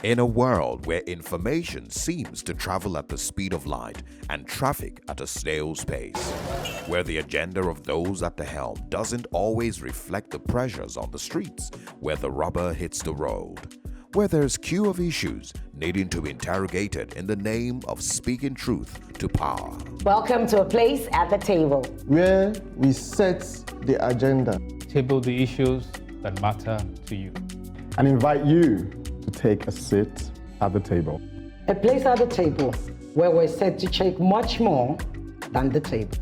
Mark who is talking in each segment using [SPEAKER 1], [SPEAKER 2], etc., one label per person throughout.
[SPEAKER 1] In a world where information seems to travel at the speed of light and traffic at a snail's pace, where the agenda of those at the helm doesn't always reflect the pressures on the streets, where the rubber hits the road, where there's queue of issues needing to be interrogated in the name of speaking truth to power.
[SPEAKER 2] Welcome to A Place at the Table,
[SPEAKER 3] where we set the agenda,
[SPEAKER 4] table the issues that matter to you,
[SPEAKER 3] and invite you to take a seat at the table.
[SPEAKER 2] A place at the table where we're set to take much more than the table.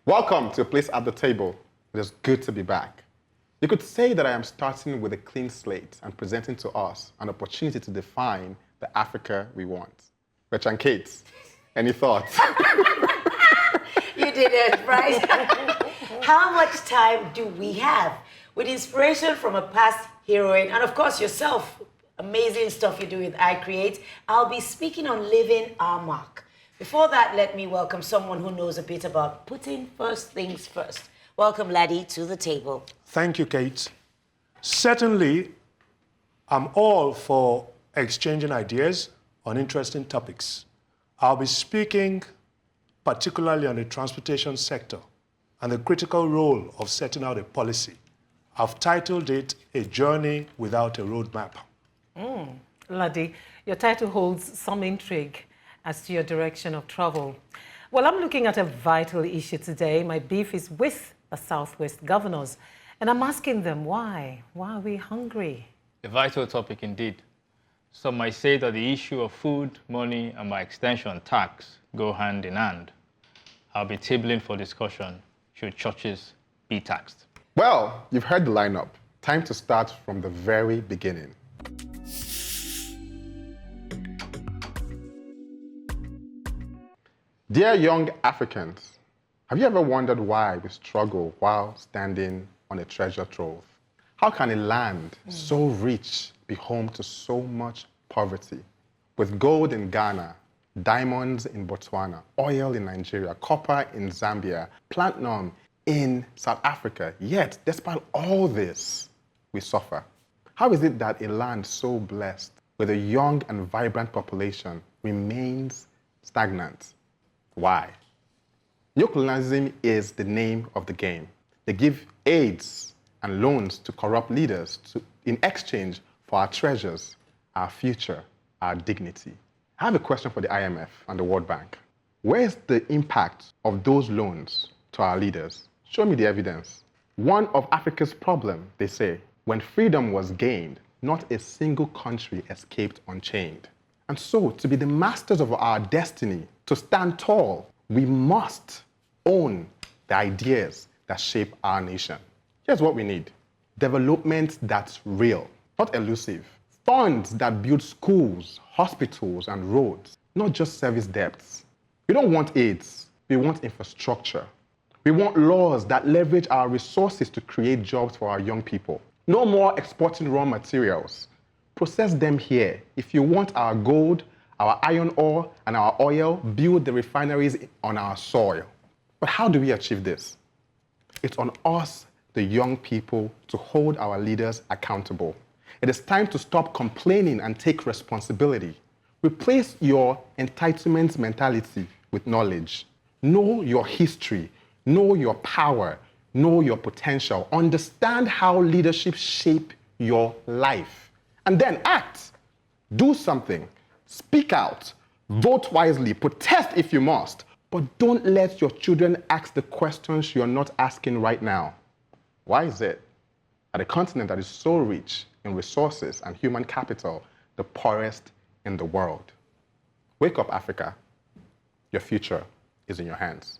[SPEAKER 5] Welcome to A Place at the Table. It is good to be back. You could say that I am starting with a clean slate and presenting to us an opportunity to define the Africa we want. Rich and Kate, any thoughts?
[SPEAKER 6] You did it, right? How much time do we have? With inspiration from a past heroine, and of course yourself, amazing stuff you do with I Create, I'll be speaking on living our mark. Before that, let me welcome someone who knows a bit about putting first things first. Welcome, Ladi, to the table.
[SPEAKER 7] Thank you, Kate. Certainly, I'm all for exchanging ideas on interesting topics. I'll be speaking particularly on the transportation sector and the critical role of setting out a policy. I've titled it A Journey Without a Roadmap.
[SPEAKER 8] Ladi, your title holds some intrigue as to your direction of travel. Well, I'm looking at a vital issue today. My beef is with the Southwest governors, and I'm asking them why. Why are we hungry?
[SPEAKER 4] A vital topic indeed. Some might say that the issue of food, money, and by extension tax go hand in hand. I'll be tabling for discussion, should churches be taxed?
[SPEAKER 5] Well, you've heard the lineup. Time to start from the very beginning. Dear young Africans, have you ever wondered why we struggle while standing on a treasure trove? How can a land so rich be home to so much poverty? With gold in Ghana, diamonds in Botswana, oil in Nigeria, copper in Zambia, platinum in South Africa, yet despite all this, we suffer. How is it that a land so blessed with a young and vibrant population remains stagnant? Why? Neocolonialism is the name of the game. They give aids and loans to corrupt leaders in exchange for our treasures, our future, our dignity. I have a question for the IMF and the World Bank. Where is the impact of those loans to our leaders? Show me the evidence. One of Africa's problems, they say, when freedom was gained, not a single country escaped unchained. And so, to be the masters of our destiny, to stand tall, we must own the ideas that shape our nation. Here's what we need. Development that's real, not elusive. Funds that build schools, hospitals, and roads, not just service debts. We don't want aids, we want infrastructure. We want laws that leverage our resources to create jobs for our young people. No more exporting raw materials. Process them here. If you want our gold, our iron ore, and our oil, build the refineries on our soil. But how do we achieve this? It's on us, the young people, to hold our leaders accountable. It is time to stop complaining and take responsibility. Replace your entitlement mentality with knowledge. Know your history, know your power, know your potential. Understand how leadership shape your life. And then act. Do something. Speak out. Vote wisely. Protest if you must. But don't let your children ask the questions you're not asking right now. Why is it that a continent that is so rich in resources and human capital, the poorest in the world? Wake up, Africa. Your future is in your hands.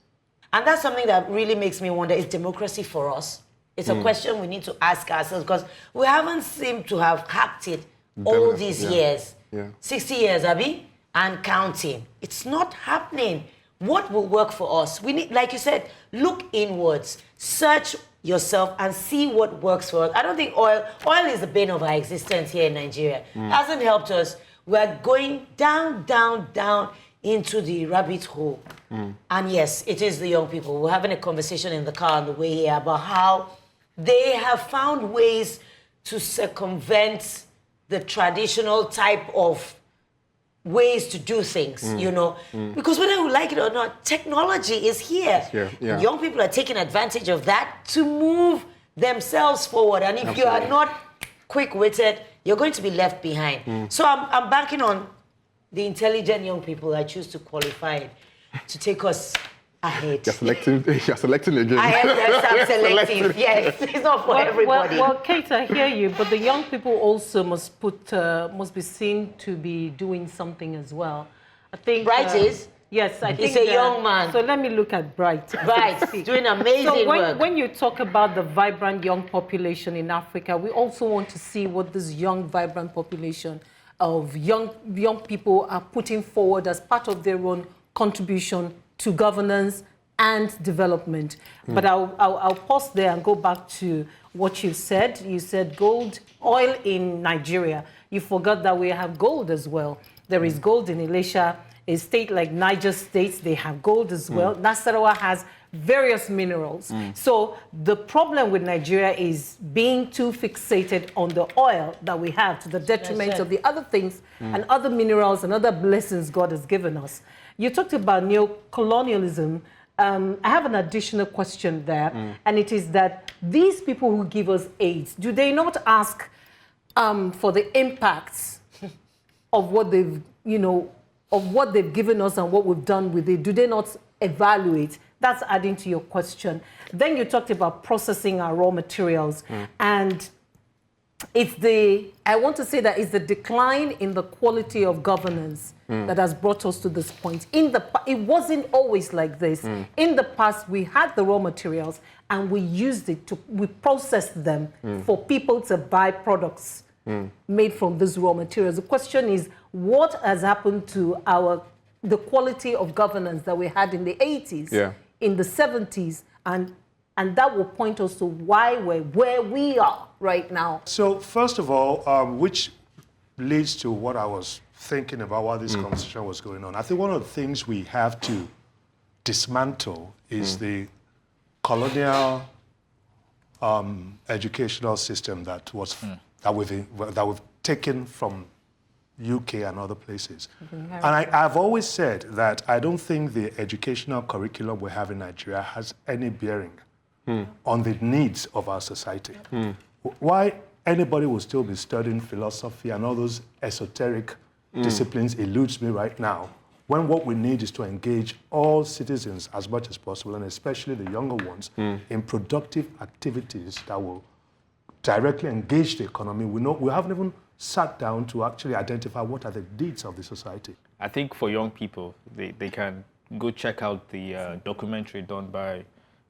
[SPEAKER 6] And that's something that really makes me wonder, is democracy for us? It's a question we need to ask ourselves, because we haven't seemed to have hacked it all these years. 60 years, Abi, and counting. It's not happening. What will work for us? We need, like you said, look inwards, search yourself and see what works for us. I don't think oil is the bane of our existence here in Nigeria. Hasn't helped us. We're going down, down, down into the rabbit hole. And yes, it is the young people. We're having a conversation in the car on the way here about how they have found ways to circumvent the traditional type of ways to do things, you know. Because whether we like it or not, technology is here.
[SPEAKER 5] Yeah.
[SPEAKER 6] Young people are taking advantage of that to move themselves forward. And if you are not quick-witted, you're going to be left behind. So I'm banking on the intelligent young people I choose to qualify it to take us ahead.
[SPEAKER 5] You're selecting again.
[SPEAKER 6] Yes, I'm selective. Yes, it's not for everybody.
[SPEAKER 8] Well, Kate, I hear you, but the young people also must be seen to be doing something as well. I think
[SPEAKER 6] Bright is?
[SPEAKER 8] Yes, I think
[SPEAKER 6] he's a young man.
[SPEAKER 8] So let me look at Bright.
[SPEAKER 6] Bright, doing amazing work.
[SPEAKER 8] When you talk about the vibrant young population in Africa, we also want to see what this young, vibrant population of young people are putting forward as part of their own contribution to governance and development. But I'll pause there and go back to what you said. You said gold, oil in Nigeria. You forgot that we have gold as well. There is gold in Elisha. A state like Niger State, they have gold as well. Nasarawa has various minerals. So the problem with Nigeria is being too fixated on the oil that we have to the detriment of the other things and other minerals and other blessings God has given us. You talked about neocolonialism. I have an additional question there, and it is that these people who give us aid, do they not ask for the impacts of what they've, of what they've given us and what we've done with it? Do they not evaluate? That's adding to your question. Then you talked about processing our raw materials, and I want to say that it's the decline in the quality of governance that has brought us to this point. It wasn't always like this. In the past, we had the raw materials and we used it we processed them for people to buy products made from these raw materials. The question is, what has happened to the quality of governance that we had in the 80s, in the 70s, and that will point us to why we're where we are right now.
[SPEAKER 7] So first of all, which leads to what I was thinking about while this conversation was going on. I think one of the things we have to dismantle is the colonial educational system that we've taken from UK and other places. And I've always said that I don't think the educational curriculum we have in Nigeria has any bearing on the needs of our society. Why anybody will still be studying philosophy and all those esoteric disciplines eludes me right now, when what we need is to engage all citizens as much as possible, and especially the younger ones, in productive activities that will directly engage the economy. We haven't even sat down to actually identify what are the needs of the society.
[SPEAKER 4] I think for young people, they can go check out the documentary done by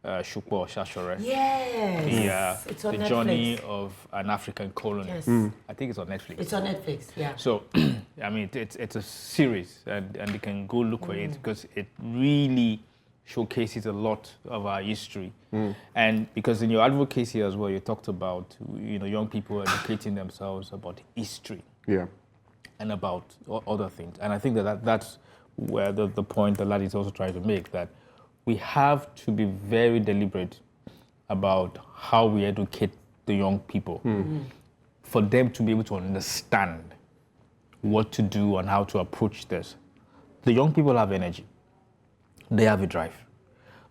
[SPEAKER 4] Shukbo Shashore.
[SPEAKER 6] Yes. It's on
[SPEAKER 4] the
[SPEAKER 6] Netflix.
[SPEAKER 4] Journey of an African Colony.
[SPEAKER 6] Yes.
[SPEAKER 4] I think it's on Netflix.
[SPEAKER 6] It's on Netflix, yeah.
[SPEAKER 4] So, I mean, it's a series, and you can go look for it because it really showcases a lot of our history. And because in your advocacy as well, you talked about, young people educating themselves about history. And about other things. And I think that's where the point that Ladi is also trying to make, that we have to be very deliberate about how we educate the young people for them to be able to understand what to do and how to approach this. The young people have energy. They have a drive.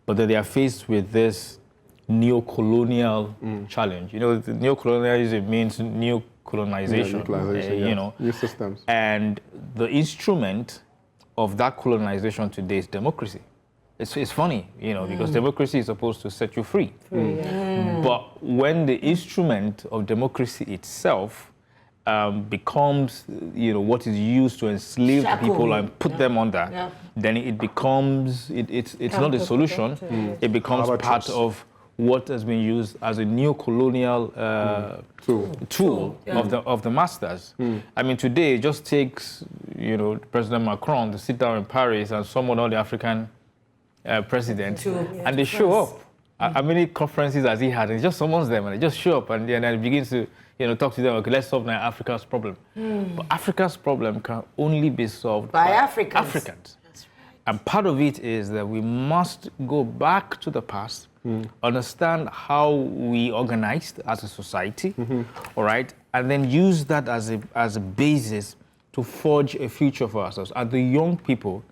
[SPEAKER 4] But then they are faced with this neo-colonial challenge. The neo-colonialism means new colonization.
[SPEAKER 5] New systems.
[SPEAKER 4] And the instrument of that colonization today is democracy. It's funny, because democracy is supposed to set you free. But when the instrument of democracy itself becomes, what is used to enslave people and put them under, then it becomes, it's not a solution. It becomes part of what has been used as a neo-colonial tool of the masters. I mean, today it just takes, President Macron to sit down in Paris and summon all the African presidents, and they show up. How many conferences has he had? And he just summons them, and they just show up, and then he begins to, talk to them. Okay, let's solve now Africa's problem. But Africa's problem can only be solved by Africans. And part of it is that we must go back to the past, understand how we organized as a society, all right, and then use that as a basis to forge a future for ourselves. And the young people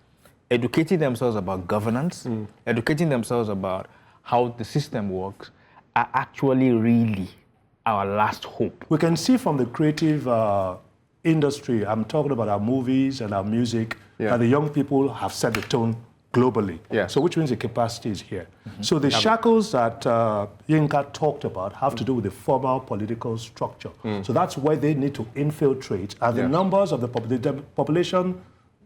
[SPEAKER 4] educating themselves about governance, educating themselves about how the system works, are actually really our last hope.
[SPEAKER 7] We can see from the creative industry, I'm talking about our movies and our music, that the young people have set the tone globally. So which means the capacity is here. So the shackles that Yinka talked about have to do with the formal political structure. So that's where they need to infiltrate. And the numbers of the population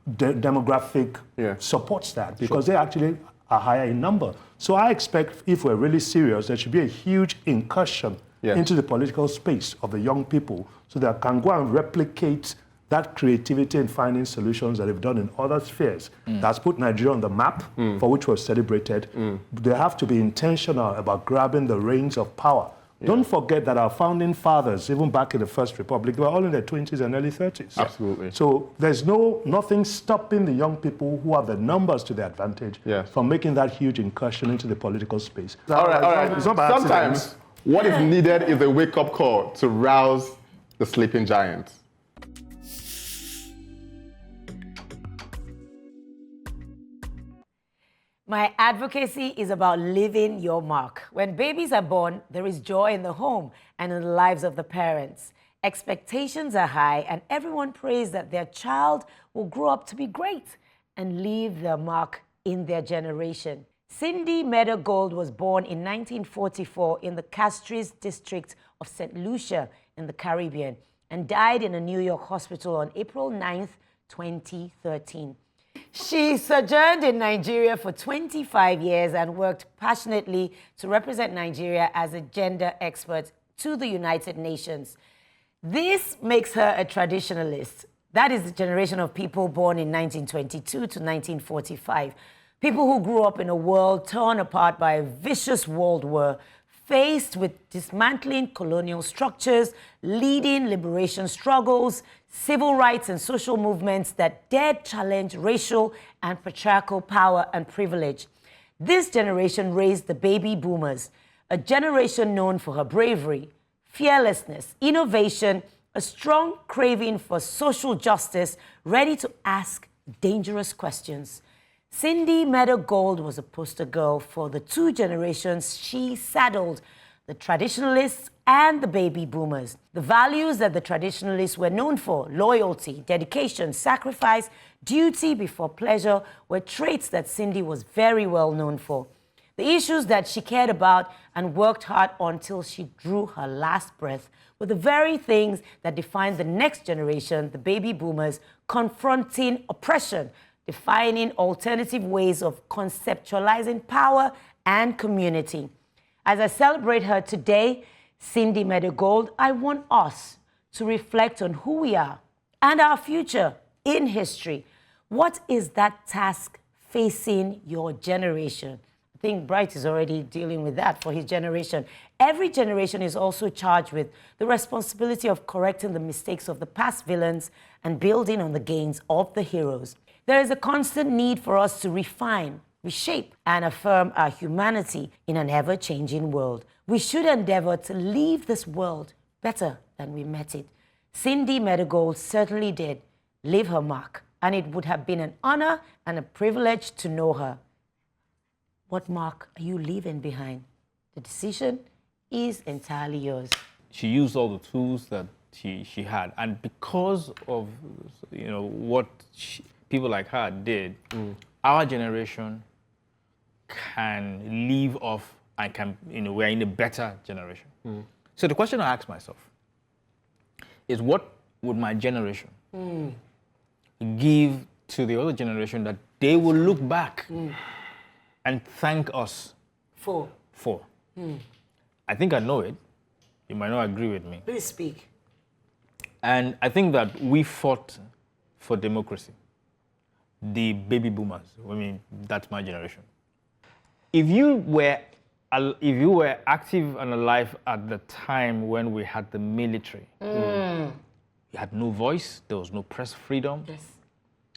[SPEAKER 7] demographic supports that, because they actually are higher in number. So I expect, if we're really serious, there should be a huge incursion into the political space of the young people, so they can go and replicate that creativity in finding solutions that they've done in other spheres. That's put Nigeria on the map, for which we've celebrated. They have to be intentional about grabbing the reins of power. Don't forget that our founding fathers, even back in the First Republic, they were all in their 20s and early 30s.
[SPEAKER 5] Absolutely.
[SPEAKER 7] So there's nothing stopping the young people who have the numbers to their advantage from making that huge incursion into the political space.
[SPEAKER 5] All right.
[SPEAKER 7] It's not by accident.
[SPEAKER 5] Sometimes what is needed is a wake-up call to rouse the sleeping giants.
[SPEAKER 6] My advocacy is about leaving your mark. When babies are born, there is joy in the home and in the lives of the parents. Expectations are high, and everyone prays that their child will grow up to be great and leave their mark in their generation. Cindy Meadow Gold was born in 1944 in the Castries district of St. Lucia in the Caribbean and died in a New York hospital on April 9th, 2013. She sojourned in Nigeria for 25 years and worked passionately to represent Nigeria as a gender expert to the United Nations. This makes her a traditionalist. That is the generation of people born in 1922 to 1945. People who grew up in a world torn apart by a vicious world war, faced with dismantling colonial structures, leading liberation struggles, civil rights and social movements that dared challenge racial and patriarchal power and privilege. This generation raised the baby boomers, a generation known for her bravery, fearlessness, innovation, a strong craving for social justice, ready to ask dangerous questions. Cindy Meadow Gold was a poster girl for the two generations she saddled, the traditionalists and the baby boomers. The values that the traditionalists were known for, loyalty, dedication, sacrifice, duty before pleasure, were traits that Cindy was very well known for. The issues that she cared about and worked hard on till she drew her last breath were the very things that defined the next generation, the baby boomers, confronting oppression, defining alternative ways of conceptualizing power and community. As I celebrate her today, Cindy Meadow Gold, I want us to reflect on who we are and our future in history. What is that task facing your generation? I think Bright is already dealing with that for his generation. Every generation is also charged with the responsibility of correcting the mistakes of the past villains and building on the gains of the heroes. There is a constant need for us to refine, reshape, and affirm our humanity in an ever-changing world. We should endeavor to leave this world better than we met it. Cindy Meadow Gold certainly did leave her mark, and it would have been an honor and a privilege to know her. What mark are you leaving behind? The decision is entirely yours.
[SPEAKER 4] She used all the tools that she had, and because of what people like her did, our generation can leave off and can, we're in a better generation. So the question I ask myself is, what would my generation give to the other generation that they will look back and thank us for? I think I know it. You might not agree with me.
[SPEAKER 6] Please speak.
[SPEAKER 4] And I think that we fought for democracy. The baby boomers, that's my generation. If you were active and alive at the time when we had the military, you had no voice, there was no press freedom.
[SPEAKER 6] Yes.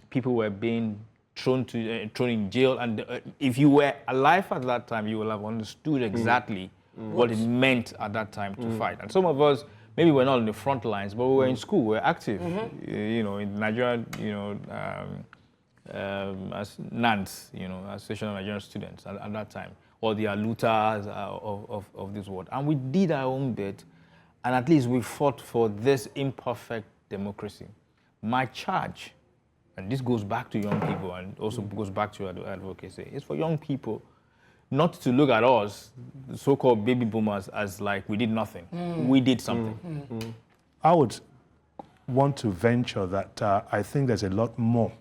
[SPEAKER 4] People were being thrown in jail. And if you were alive at that time, you will have understood exactly what it meant at that time to fight. And some of us, maybe we're not on the front lines, but we were in school, we were active. In Nigeria, as NANS, Association of Nigerian Students at that time, or the Alutas of this world. And we did our own bit, and at least we fought for this imperfect democracy. My charge, and this goes back to young people and also goes back to advocacy, is for young people not to look at us, the so-called baby boomers, as like we did nothing. We did something.
[SPEAKER 7] I would want to venture that I think there's a lot more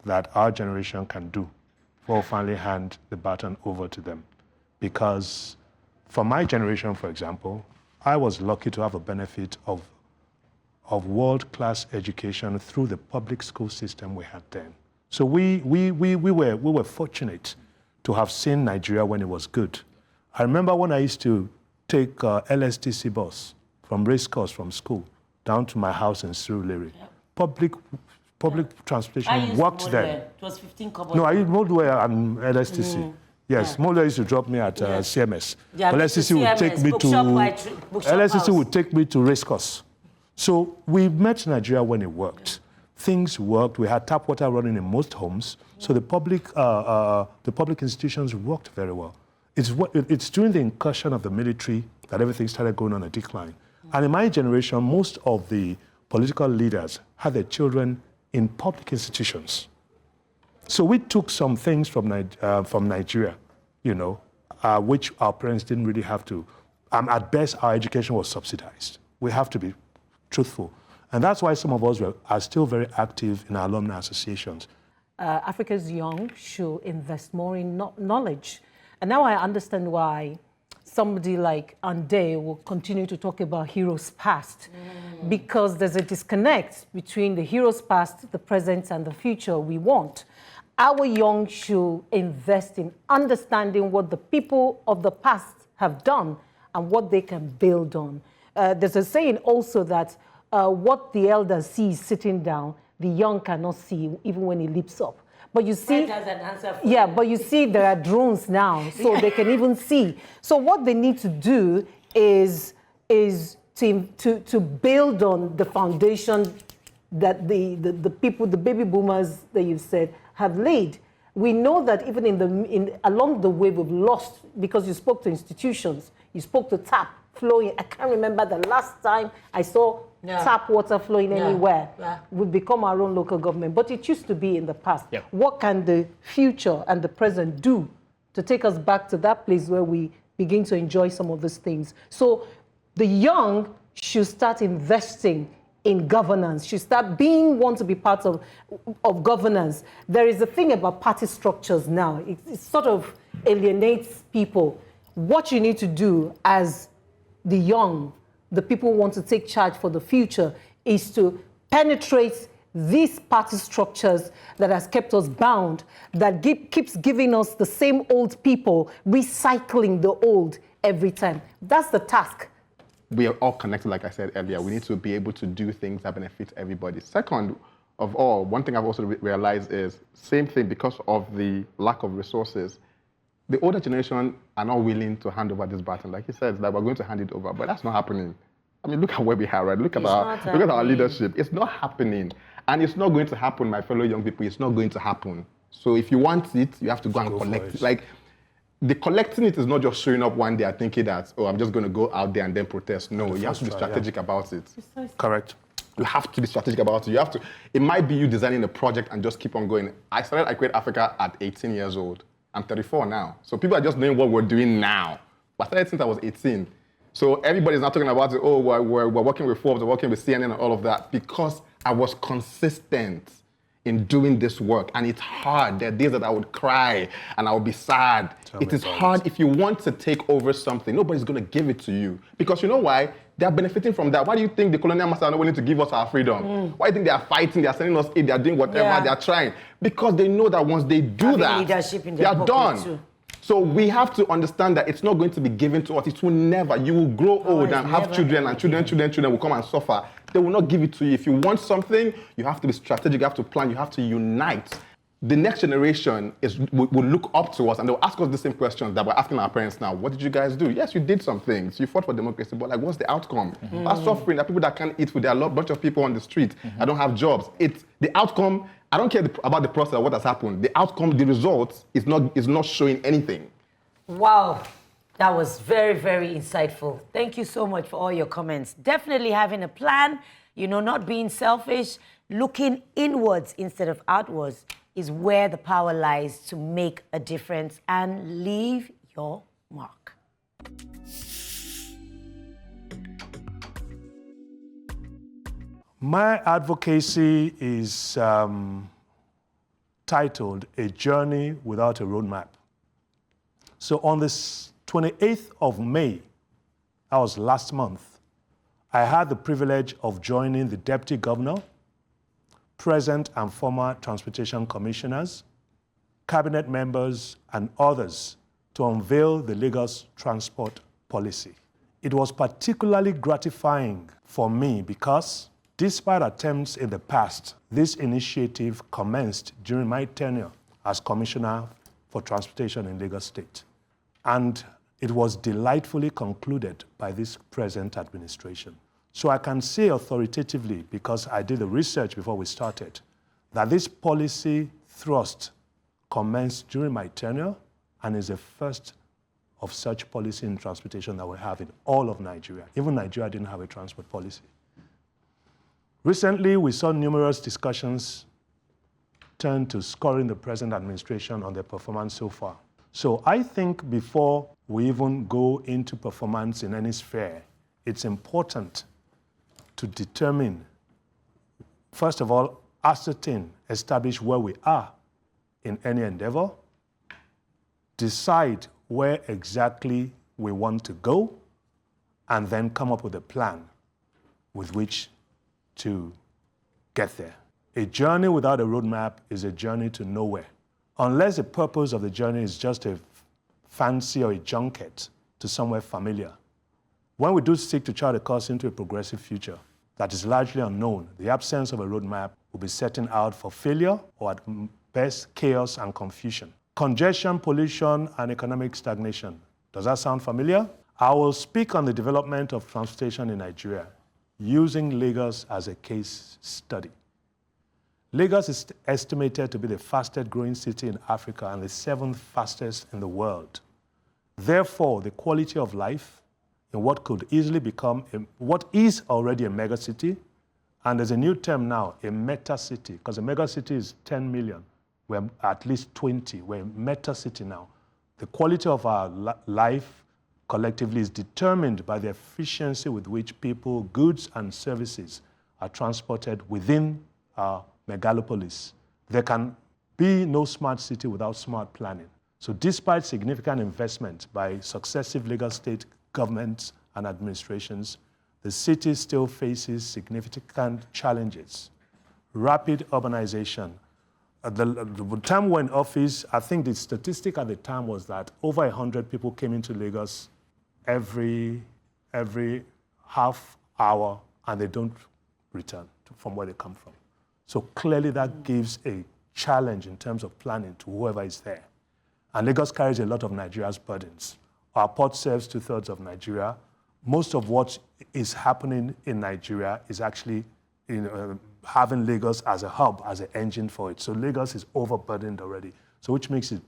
[SPEAKER 7] that our generation can do before we finally hand the baton over to them. Because for my generation, for example, I was lucky to have a benefit of world-class education through the public school system we had then. So we were fortunate to have seen Nigeria when it was good. I remember when I used to take LSTC bus from racecourse from school down to my house in Surulere. Public transportation worked then.
[SPEAKER 6] It was 15 kobo.
[SPEAKER 7] No, I used Moldware and LSTC. Yes, Moldware used to drop me at CMS.
[SPEAKER 6] Yeah,
[SPEAKER 7] but LSTC would take me to LSTC would take me to racecourse. So we met Nigeria when it worked. Things worked. We had tap water running in most homes. So the public institutions worked very well. It's during the incursion of the military that everything started going on a decline. And in my generation, most of the political leaders had their children in public institutions. So we took some things from Nigeria, which our parents didn't really have to. At best, our education was subsidized. We have to be truthful. And that's why some of us are still very active in our alumni associations.
[SPEAKER 8] Africa's young should invest more in knowledge. And now I understand why somebody like Ande will continue to talk about heroes past, because there's a disconnect between the heroes past, the present, and the future we want. Our young should invest in understanding what the people of the past have done and what they can build on. There's a saying also that what the elder sees sitting down, the young cannot see even when he leaps up. But you see, but you see there are drones now, so they can even see. So what they need to do is to build on the foundation that the people, the baby boomers that you've said, have laid. We know that even along the way we've lost, because you spoke to institutions, you spoke to tap flowing. I can't remember the last time I saw tap water flowing anywhere. We've become our own local government, but it used to be in the past. What can the future and the present do to take us back to that place where we begin to enjoy some of these things? So the young should start investing in governance, should start want to be part of governance. There is a thing about party structures now. It sort of alienates people. What you need to do as the young, the people who want to take charge for the future, is to penetrate these party structures that has kept us bound, that keeps giving us the same old people, recycling the old every time. That's the task.
[SPEAKER 5] We are all connected, like I said earlier. We need to be able to do things that benefit everybody. Second of all, one thing I've also realized is, same thing, because of the lack of resources, the older generation are not willing to hand over this baton. Like he said, that we're going to hand it over, but that's not happening. I mean, look at where we are, right? Look at our leadership. It's not happening. And it's not going to happen, my fellow young people. It's not going to happen. So if you want it, you have to go and collect it. Like, the collecting it is not just showing up one day and thinking that, I'm just going to go out there and then protest. No, you have to be strategic about it.
[SPEAKER 7] Correct.
[SPEAKER 5] You have to be strategic about it. You have to. It might be you designing a project and just keep on going. I started I Create Africa at 18 years old. I'm 34 now. So people are just knowing what we're doing now. But I started since I was 18. So everybody's not talking about it, we're working with Forbes, we're working with CNN and all of that, because I was consistent in doing this work. And it's hard. There are days that I would cry and I would be sad. It is hard. If you want to take over something, nobody's going to give it to you. Because you know why? They're benefiting from that. Why do you think the colonial masters are not willing to give us our freedom? Why do you think they are fighting, they are sending us aid, they are doing whatever, they are trying? Because they know that once they do that, they are done. Too. So we have to understand that it's not going to be given to us. It will never. You will grow old and have children, and children will come and suffer. They will not give it to you. If you want something, you have to be strategic, you have to plan, you have to unite. the next generation will look up to us and they'll ask us the same questions that we're asking our parents now. What did you guys do? Yes, you did some things. You fought for democracy, but like, what's the outcome? Our suffering, there are people that can't eat food. There are a bunch of people on the street that don't have jobs. It's the outcome. I don't care about the process of what has happened. The outcome, the result is not showing anything.
[SPEAKER 6] Wow. That was very, very insightful. Thank you so much for all your comments. Definitely having a plan, not being selfish, looking inwards instead of outwards is where the power lies to make a difference and leave your mark.
[SPEAKER 7] My advocacy is titled A Journey Without a Roadmap. So on this 28th of May, that was last month, I had the privilege of joining the Deputy Governor, present and former Transportation Commissioners, Cabinet members, and others to unveil the Lagos Transport Policy. It was particularly gratifying for me because, despite attempts in the past, this initiative commenced during my tenure as Commissioner for Transportation in Lagos State. And it was delightfully concluded by this present administration. So I can say authoritatively, because I did the research before we started, that this policy thrust commenced during my tenure and is the first of such policy in transportation that we have in all of Nigeria. Even Nigeria didn't have a transport policy. Recently, we saw numerous discussions turn to scoring the present administration on their performance so far. So I think before we even go into performance in any sphere, it's important to determine, first of all, ascertain, establish where we are in any endeavor, decide where exactly we want to go, and then come up with a plan with which to get there. A journey without a roadmap is a journey to nowhere. Unless the purpose of the journey is just a fancy or a junket to somewhere familiar. When we do seek to chart a course into a progressive future that is largely unknown, the absence of a roadmap will be setting out for failure or at best chaos and confusion. Congestion, pollution, and economic stagnation. Does that sound familiar? I will speak on the development of transportation in Nigeria using Lagos as a case study. Lagos is estimated to be the fastest growing city in Africa and the 7th fastest in the world. Therefore, the quality of life in what could easily become, what is already a mega city, and there's a new term now, a meta city, because a mega city is 10 million. We're at least 20. We're a meta city now. The quality of our life collectively is determined by the efficiency with which people, goods, and services are transported within our megalopolis. There can be no smart city without smart planning. So despite significant investment by successive Lagos state governments and administrations, the city still faces significant challenges. Rapid urbanization. At the time we're in office, I think the statistic at the time was that over 100 people came into Lagos every half hour, and they don't return from where they come from. So clearly that gives a challenge in terms of planning to whoever is there. And Lagos carries a lot of Nigeria's burdens. Our port serves 2/3 of Nigeria. Most of what is happening in Nigeria is actually having Lagos as a hub, as an engine for it. So Lagos is overburdened already. So which makes it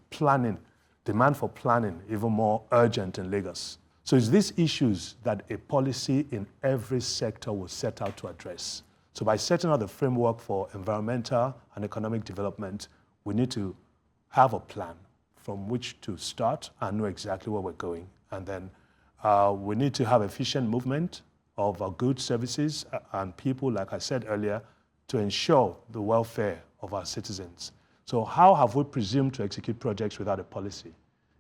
[SPEAKER 7] demand for planning even more urgent in Lagos. So it's these issues that a policy in every sector will set out to address. So by setting out the framework for environmental and economic development, we need to have a plan from which to start and know exactly where we're going. And then we need to have efficient movement of our goods, services, and people, like I said earlier, to ensure the welfare of our citizens. So how have we presumed to execute projects without a policy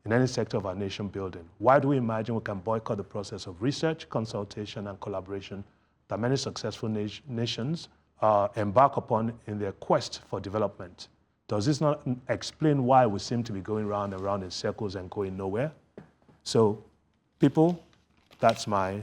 [SPEAKER 7] in any sector of our nation building? Why do we imagine we can boycott the process of research, consultation, and collaboration that many successful nations embark upon in their quest for development? Does this not explain why we seem to be going round and round in circles and going nowhere? So, people, that's my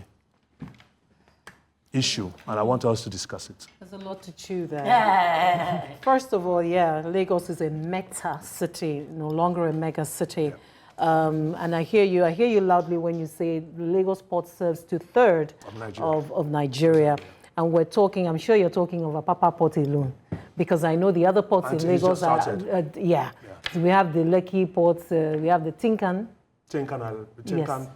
[SPEAKER 7] issue, and I want us to discuss it.
[SPEAKER 8] There's a lot to chew there. First of all, yeah, Lagos is a meta city, no longer a mega city. And I hear you loudly when you say Lagos port serves 2/3 of Nigeria. And we're talking, I'm sure you're talking of Apapa port alone, because I know the other ports in Lagos are, So we have the Lekki ports, we have the Tinkan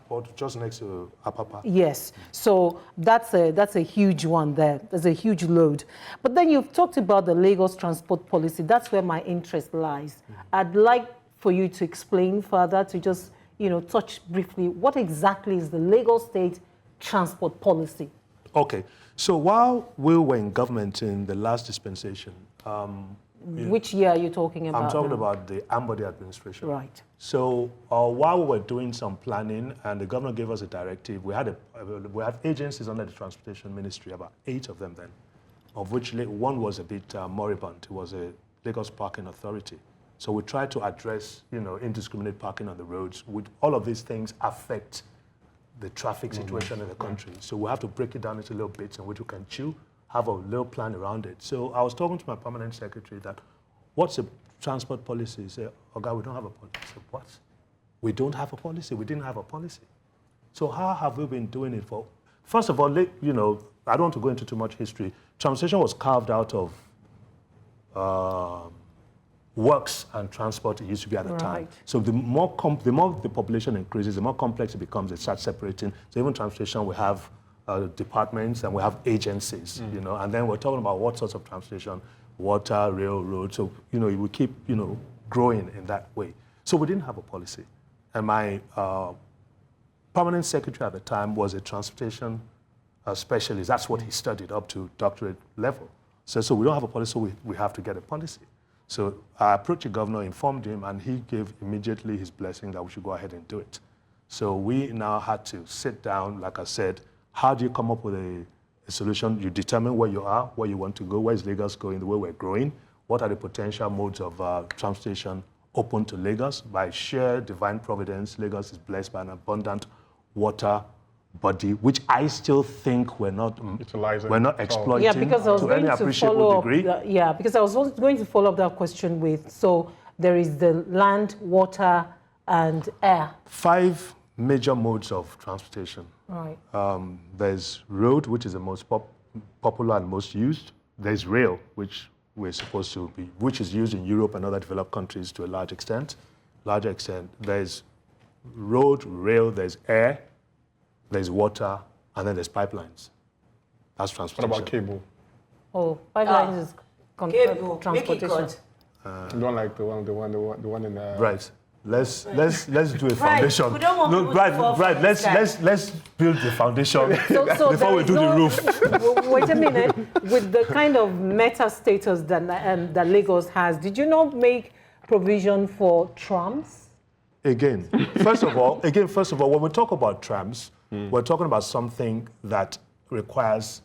[SPEAKER 7] port just next to Apapa.
[SPEAKER 8] Yes, so that's a huge one there. There's a huge load. But then you've talked about the Lagos transport policy. That's where my interest lies. I'd like for you to explain further, to just touch briefly, what exactly is the Lagos State transport policy?
[SPEAKER 7] Okay, so while we were in government in the last dispensation,
[SPEAKER 8] which year are you talking about?
[SPEAKER 7] I'm talking
[SPEAKER 8] now?
[SPEAKER 7] about the Ambode administration.
[SPEAKER 8] Right.
[SPEAKER 7] So while we were doing some planning and the governor gave us a directive, we had agencies under the Transportation Ministry, about 8 of them then, of which one was a bit moribund. It was a Lagos Parking Authority. So we tried to address, indiscriminate parking on the roads. All of these things affect the traffic situation in the country. So we have to break it down into little bits in which we can chew, have a little plan around it. So I was talking to my permanent secretary that, what's the transport policy? He said, "Oga, we don't have a policy." I said, "What? We don't have a policy? We didn't have a policy." So how have we been doing it for? First of all, I don't want to go into too much history. Transportation was carved out of works and transport it used to be at the time. So the more the population increases, the more complex it becomes. It starts separating. So even transportation, we have departments and we have agencies, and then we're talking about what sorts of transportation, water, rail, road. So, we keep, growing in that way. So we didn't have a policy. And my permanent secretary at the time was a transportation specialist. That's what he studied up to doctorate level. So we don't have a policy, so we have to get a policy. So I approached the governor, informed him, and he gave immediately his blessing that we should go ahead and do it. So we now had to sit down, like I said, how do you come up with a solution? You determine where you are, where you want to go, where is Lagos going, the way we're growing, what are the potential modes of transportation open to Lagos. By sheer divine providence, Lagos is blessed by an abundant water body, which I still think we're not exploiting to any appreciable degree.
[SPEAKER 8] Because I was going to follow up that question with, so there is the land, water, and air. 5
[SPEAKER 7] major modes of transportation.
[SPEAKER 8] Right.
[SPEAKER 7] There's road, which is the most popular and most used. There's rail, which which is used in Europe and other developed countries to a larger extent. There's road, rail, there's air, there's water, and then there's pipelines. That's transportation.
[SPEAKER 5] What about cable?
[SPEAKER 8] Oh, pipelines is
[SPEAKER 6] cable,
[SPEAKER 8] transportation.
[SPEAKER 5] You don't like the one in the...
[SPEAKER 7] Right. Let's do a foundation.
[SPEAKER 6] We don't want
[SPEAKER 7] right. Let's build the foundation before we do the roof.
[SPEAKER 8] Wait a minute. With the kind of meta status that Lagos has, did you not make provision for trams?
[SPEAKER 7] Again, first of all, when we talk about trams, we're talking about something that requires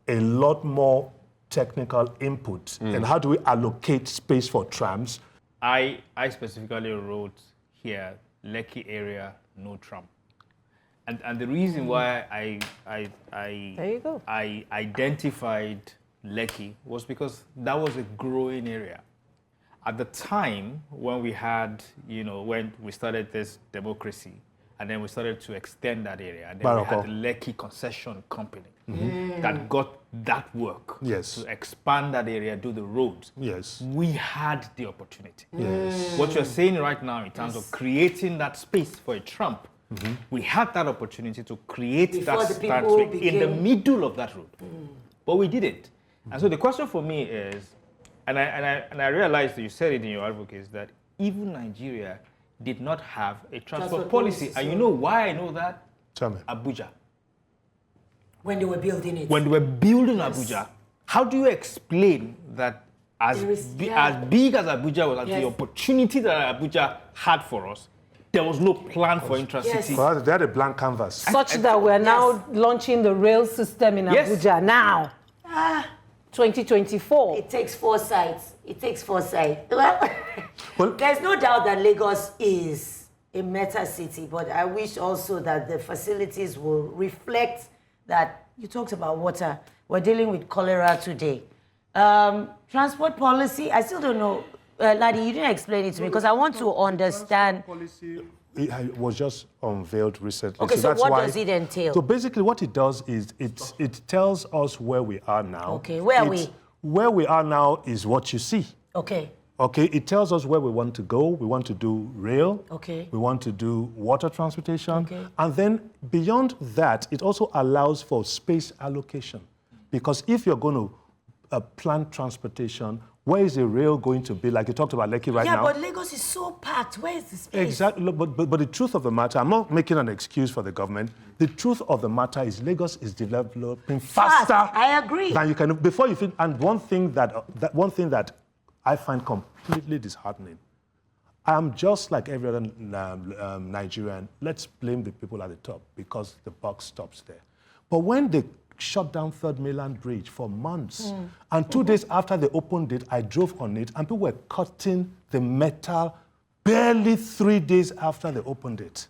[SPEAKER 7] a lot more technical input. And how do we allocate space for trams?
[SPEAKER 4] I specifically wrote here, Lekki area, no tram. And the reason why I identified Lekki was because that was a growing area. At the time when we had, when we started this democracy, and then we started to extend that area, and then we had the Lekki Concession Company that got that work to expand that area, do the roads.
[SPEAKER 7] Yes.
[SPEAKER 4] We had the opportunity.
[SPEAKER 7] Yes.
[SPEAKER 4] What you're saying right now in terms of creating that space for a tram, we had that opportunity to create that space in the middle of that road. But we didn't. And so the question for me is, and I realized that you said it in your advocacy, that even Nigeria did not have a transport policy. And you know why I know that?
[SPEAKER 7] Tell me.
[SPEAKER 4] Abuja.
[SPEAKER 6] When they were building it.
[SPEAKER 4] When they were building Abuja, how do you explain that as big as Abuja was, as the opportunity that Abuja had for us, there was no plan for intracity?
[SPEAKER 7] Well, they had a blank canvas.
[SPEAKER 8] Such that we're now launching the rail system in Abuja now. 2024.
[SPEAKER 6] It takes foresight. Well, there's no doubt that Lagos is a meta city, but I wish also that the facilities will reflect that you talked about water. We're dealing with cholera today. Transport policy, I still don't know. Ladi, you didn't explain it to me because I want to understand.
[SPEAKER 7] Policy it was just unveiled recently.
[SPEAKER 6] Okay, so
[SPEAKER 7] that's
[SPEAKER 6] what
[SPEAKER 7] why,
[SPEAKER 6] does it entail?
[SPEAKER 7] So basically what it does is it tells us where we are now.
[SPEAKER 6] Okay, where are we?
[SPEAKER 7] Where we are now is what you see.
[SPEAKER 6] Okay.
[SPEAKER 7] Okay, it tells us where we want to go. We want to do rail.
[SPEAKER 6] Okay.
[SPEAKER 7] We want to do water transportation.
[SPEAKER 6] Okay.
[SPEAKER 7] And then beyond that, it also allows for space allocation. Because if you're going to plan transportation, where is the rail going to be? Like you talked about Lekki right now.
[SPEAKER 6] Yeah, but Lagos is so packed. Where is the space?
[SPEAKER 7] Exactly, but the truth of the matter, I'm not making an excuse for the government. The truth of the matter is Lagos is developing faster.
[SPEAKER 6] I agree.
[SPEAKER 7] Than you can, before you feel, and one thing that I find completely disheartening, I'm just like every other Nigerian. Let's blame the people at the top because the buck stops there. But when they shut down Third Mainland Bridge for months, and 2 days after they opened it, I drove on it, and people were cutting the metal barely 3 days after they opened it.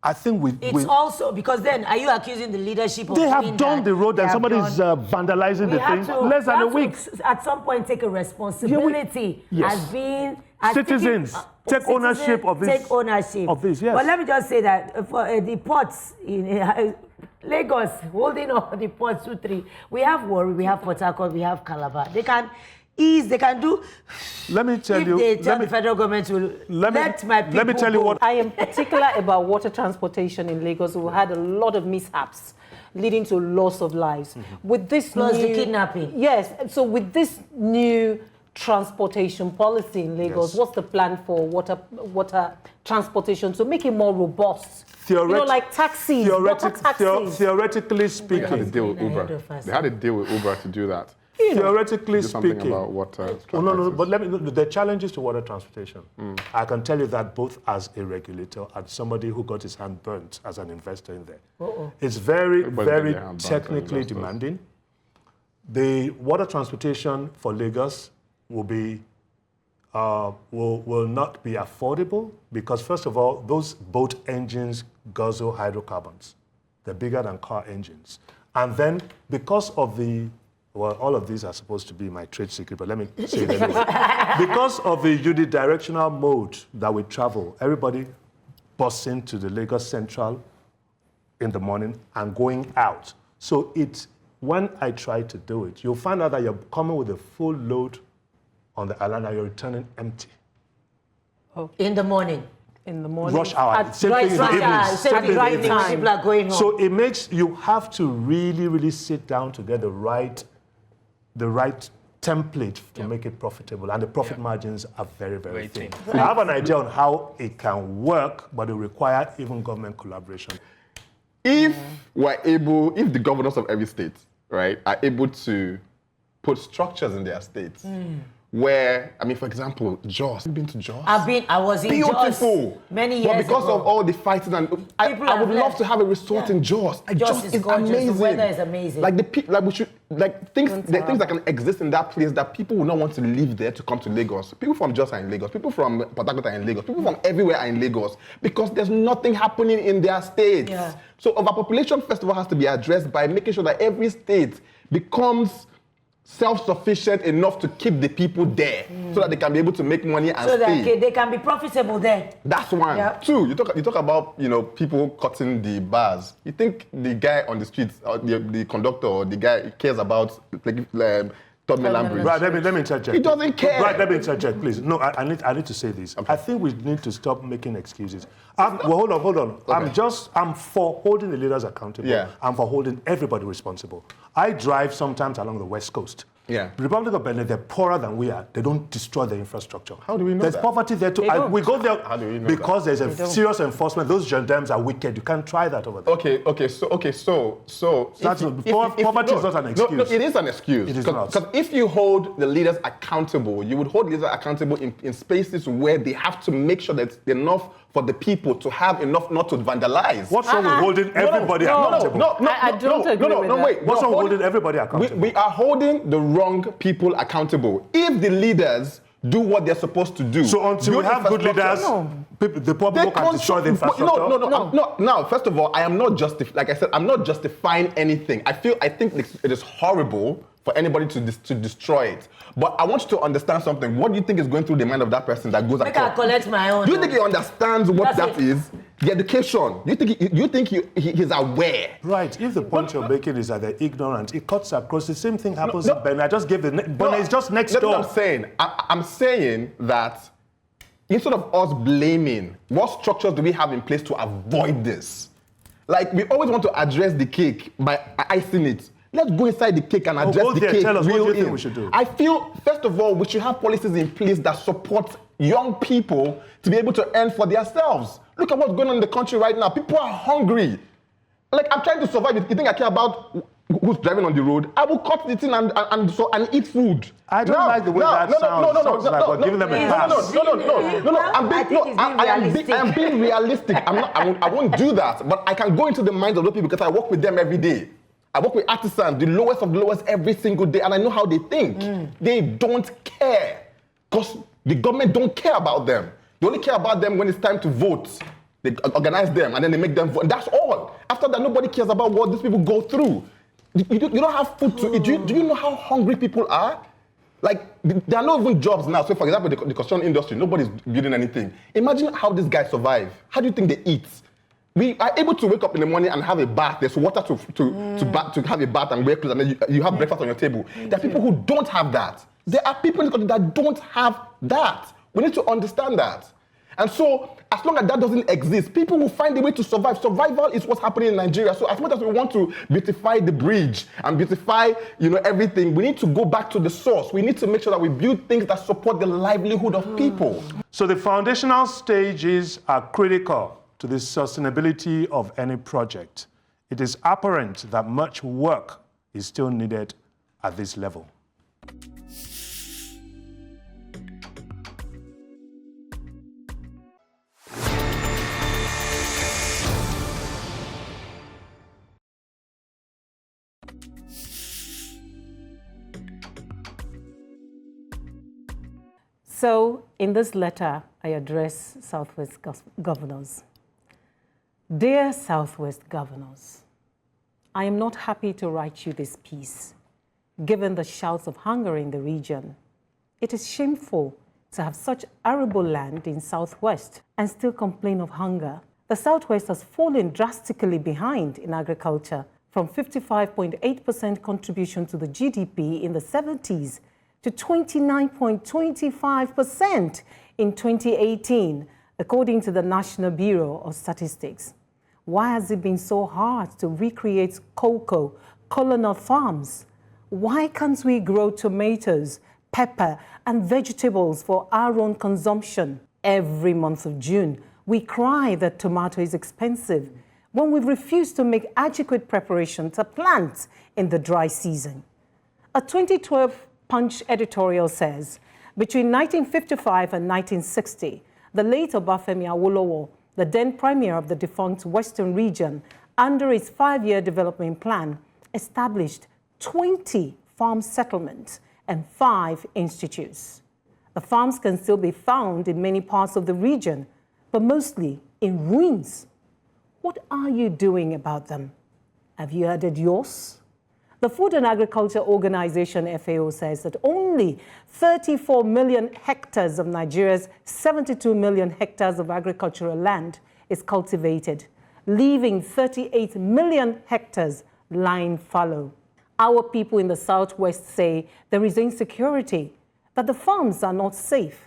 [SPEAKER 7] I think
[SPEAKER 6] It's also because then are you accusing the leadership of
[SPEAKER 7] they have done the road and somebody is vandalizing the thing less than a week.
[SPEAKER 6] At some point, take a responsibility as being
[SPEAKER 7] citizens. Take ownership of this.
[SPEAKER 6] Take ownership
[SPEAKER 7] of this. Yes.
[SPEAKER 6] But let me just say that for the ports in Lagos, holding on the ports 2, 3, we have Warri, we have Port Harcourt, we have Calabar. They can ease, they can do.
[SPEAKER 7] Let me tell you.
[SPEAKER 6] If they tell the federal government to let my people
[SPEAKER 7] Let me tell you what.
[SPEAKER 8] I am particular about water transportation in Lagos. We had a lot of mishaps leading to loss of lives. With this
[SPEAKER 6] plus the kidnapping.
[SPEAKER 8] Yes. So with this new transportation policy in Lagos, what's the plan for water transportation to make it more robust? Like taxis, water taxis.
[SPEAKER 7] Theoretically speaking,
[SPEAKER 5] they had to deal with Uber. They had to deal with Uber to do that.
[SPEAKER 7] Theoretically
[SPEAKER 5] do something
[SPEAKER 7] speaking,
[SPEAKER 5] about water.
[SPEAKER 7] no. But the challenges to water transportation. I can tell you that both as a regulator and somebody who got his hand burnt as an investor in there. It's very, very technically demanding. The water transportation for Lagos will be will not be affordable because first of all, those boat engines guzzle hydrocarbons. They're bigger than car engines, and then because of the all of these are supposed to be my trade secret, but let me say it anyway. Because of the unidirectional mode that we travel, everybody busts into the Lagos Central in the morning and going out. So when I try to do it, you'll find out that you're coming with a full load on the island and you're returning empty.
[SPEAKER 6] In the morning.
[SPEAKER 8] In the morning.
[SPEAKER 7] Rush hour. Same thing in the evening.
[SPEAKER 6] Same thing in the evening. People are going home.
[SPEAKER 7] So it makes you have to really, really sit down to get the right template to make it profitable, and the profit margins are very, very thin. I have an idea on how it can work, but it requires even government collaboration.
[SPEAKER 5] If the governors of every state, right, are able to put structures in their states where, I mean, for example, Jos. Have you been to Jos?
[SPEAKER 6] I was in
[SPEAKER 5] Beautiful.
[SPEAKER 6] Jos many years ago.
[SPEAKER 5] But because of all the fighting, and I would love to have a resort in Jos.
[SPEAKER 6] Jos is gorgeous. Amazing. The weather is amazing.
[SPEAKER 5] Like things that can exist in that place that people will not want to live there to come to Lagos. People from Jos are in Lagos. People from Port Harcourt are in Lagos. People from everywhere are in Lagos because there's nothing happening in their states.
[SPEAKER 6] Yeah.
[SPEAKER 5] So overpopulation, first of all, has to be addressed by making sure that every state becomes self-sufficient enough to keep the people there so that they can be able to make money and
[SPEAKER 6] so
[SPEAKER 5] stay.
[SPEAKER 6] that they can be profitable there.
[SPEAKER 5] That's one. Yep. Two, you talk about people cutting the bars. You think the guy on the streets, or the conductor, or the guy cares about Third Mainland Bridge?
[SPEAKER 7] Right, let me interject.
[SPEAKER 5] He doesn't care.
[SPEAKER 7] Right, let me interject, please. No, I need to say this. Okay. I think we need to stop making excuses. Hold on. Okay. I'm for holding the leaders accountable. Yeah. I'm for holding everybody responsible. I drive sometimes along the West Coast.
[SPEAKER 5] Yeah.
[SPEAKER 7] The Republic of Benin, they're poorer than we are. They don't destroy the infrastructure.
[SPEAKER 5] How do we know
[SPEAKER 7] There's poverty there too. We go there
[SPEAKER 5] How do we know
[SPEAKER 7] because there's a serious enforcement. Those gendarmes are wicked. You can't try that over there.
[SPEAKER 5] So
[SPEAKER 7] poverty is not an excuse.
[SPEAKER 5] No, it is an excuse.
[SPEAKER 7] It is not.
[SPEAKER 5] Because if you hold the leaders accountable, you would hold leaders accountable in spaces where they have to make sure that there's enough for the people to have enough not to vandalize.
[SPEAKER 7] What's wrong with holding everybody accountable?
[SPEAKER 8] I don't agree with that.
[SPEAKER 5] Wait.
[SPEAKER 7] What's wrong with holding everybody accountable?
[SPEAKER 5] We are holding the wrong people accountable. If the leaders do what they're supposed to do.
[SPEAKER 7] So until we have good leaders, the poor people can destroy the infrastructure?
[SPEAKER 5] No. Now, first of all, I am not like I said, I'm not justifying anything. I think it is horrible for anybody to destroy it. But I want you to understand something. What do you think is going through the mind of that person that goes
[SPEAKER 6] I collect my own.
[SPEAKER 5] Do you think he understands what that is? The education. Do you think he's aware?
[SPEAKER 7] Right. If the point you're making is that they're ignorant, it cuts across. The same thing happens in Benin. I just gave Benin is just next door.
[SPEAKER 5] That's what I'm saying. I'm saying that instead of us blaming, what structures do we have in place to avoid this? Like, we always want to address the cake by icing it. Let's go inside the cake and address the cake.
[SPEAKER 7] Tell us, what do you think
[SPEAKER 5] in.
[SPEAKER 7] we should do?
[SPEAKER 5] I feel, first of all, we should have policies in place that support young people to be able to earn for themselves. Look at what's going on in the country right now. People are hungry. Like, I'm trying to survive. You think I care about who's driving on the road? I will cut the thing and eat food.
[SPEAKER 7] I don't like the way that sounds. Sounds like we're giving them a pass.
[SPEAKER 5] I am being realistic. I won't do that. But I can go into the minds of those people because I work with them every day. I work with artisans, the lowest of the lowest every single day, and I know how they think. They don't care because the government don't care about them. They only care about them when it's time to vote. They organize them and then they make them vote. And that's all. After that, nobody cares about what these people go through. You don't have food to eat. Do you know how hungry people are? Like, there are no even jobs now. So, for example, the construction industry, nobody's building anything. Imagine how these guys survive. How do you think they eat? We are able to wake up in the morning and have a bath. There's water to have a bath and wear clothes, and then you have breakfast on your table. There are people who don't have that. There are people in the country that don't have that. We need to understand that. And so, as long as that doesn't exist, people will find a way to survive. Survival is what's happening in Nigeria. So, as much as we want to beautify the bridge and beautify, everything, we need to go back to the source. We need to make sure that we build things that support the livelihood of people.
[SPEAKER 7] So, the foundational stages are critical to the sustainability of any project. It is apparent that much work is still needed at this level.
[SPEAKER 8] So, in this letter, I address Southwest governors. Dear Southwest governors, I am not happy to write you this piece, given the shouts of hunger in the region. It is shameful to have such arable land in Southwest and still complain of hunger. The Southwest has fallen drastically behind in agriculture from 55.8% contribution to the GDP in the 70s to 29.25% in 2018, according to the National Bureau of Statistics. Why has it been so hard to recreate cocoa, colonel farms? Why can't we grow tomatoes, pepper, and vegetables for our own consumption? Every month of June, we cry that tomato is expensive when we refuse to make adequate preparation to plant in the dry season. A 2012 Punch editorial says, between 1955 and 1960, the late Obafemi Awolowo, the then premier of the defunct Western region, under his 5-year development plan, established 20 farm settlements and 5 institutes. The farms can still be found in many parts of the region, but mostly in ruins. What are you doing about them? Have you added yours? The Food and Agriculture Organization, FAO, says that only 34 million hectares of Nigeria's 72 million hectares of agricultural land is cultivated, leaving 38 million hectares lying fallow. Our people in the Southwest say there is insecurity, that the farms are not safe.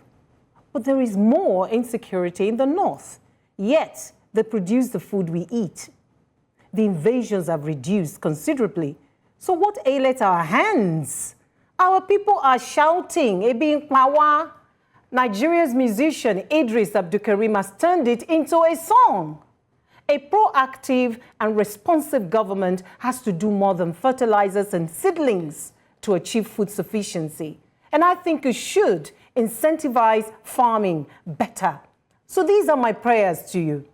[SPEAKER 8] But there is more insecurity in the North, yet they produce the food we eat. The invasions have reduced considerably. So what aileth our hands? Our people are shouting, Ebi Nkwawa. Nigeria's musician Idris Abdulkarim has turned it into a song. A proactive and responsive government has to do more than fertilizers and seedlings to achieve food sufficiency. And I think it should incentivize farming better. So these are my prayers to you.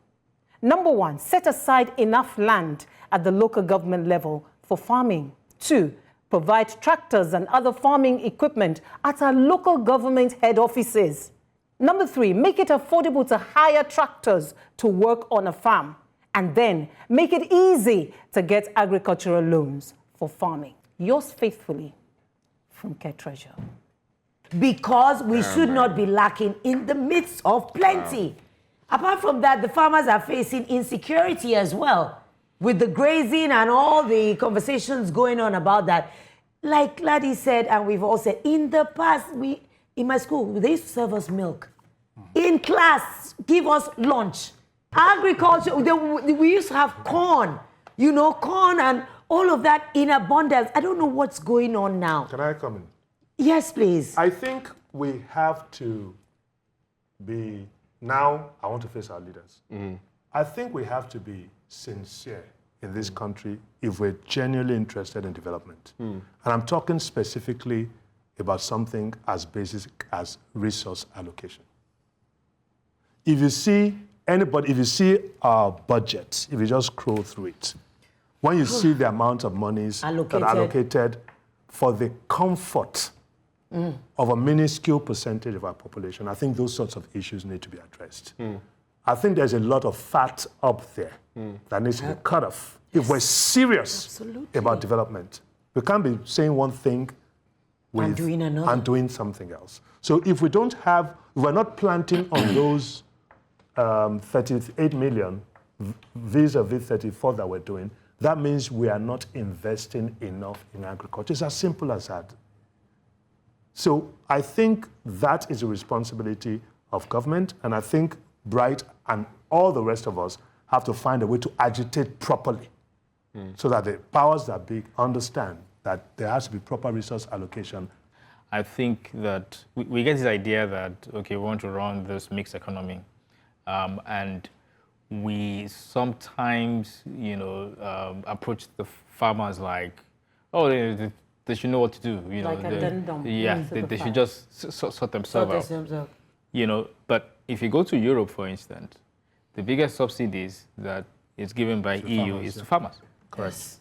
[SPEAKER 8] Number 1, set aside enough land at the local government level for farming. 2, Provide tractors and other farming equipment at our local government head offices. Number 3, make it affordable to hire tractors to work on a farm. And then make it easy to get agricultural loans for farming. Yours faithfully, Funke Treasure.
[SPEAKER 6] Because we should not be lacking in the midst of plenty. Apart from that, the farmers are facing insecurity as well, with the grazing and all the conversations going on about that. Like Ladi said, and we've all said, in the past, in my school, they used to serve us milk. In class, give us lunch. Agriculture, we used to have corn, corn and all of that in abundance. I don't know what's going on now.
[SPEAKER 7] Can I come in?
[SPEAKER 6] Yes, please.
[SPEAKER 7] I think we have to be, now I want to face our leaders. I think we have to be sincere in this country if we're genuinely interested in development. And I'm talking specifically about something as basic as resource allocation. If you see our budget, if you just scroll through it, when you see the amount of monies that are allocated for the comfort of a minuscule percentage of our population, I think those sorts of issues need to be addressed. I think there's a lot of fat up there that needs to be cut off. If we're serious about development, we can't be saying one thing and doing something else. So if we're not planting on those 38 million vis-a-vis 34 that we're doing, that means we are not investing enough in agriculture. It's as simple as that. So I think that is a responsibility of government, and I think Bright and all the rest of us have to find a way to agitate properly so that the powers that be understand that there has to be proper resource allocation.
[SPEAKER 4] I think that we get this idea that, okay, we want to run this mixed economy. And we sometimes, approach the farmers like, oh, they should know what to do. They should just sort themselves out. But if you go to Europe, for instance, the biggest subsidies that is given by EU is to farmers.
[SPEAKER 7] Correct.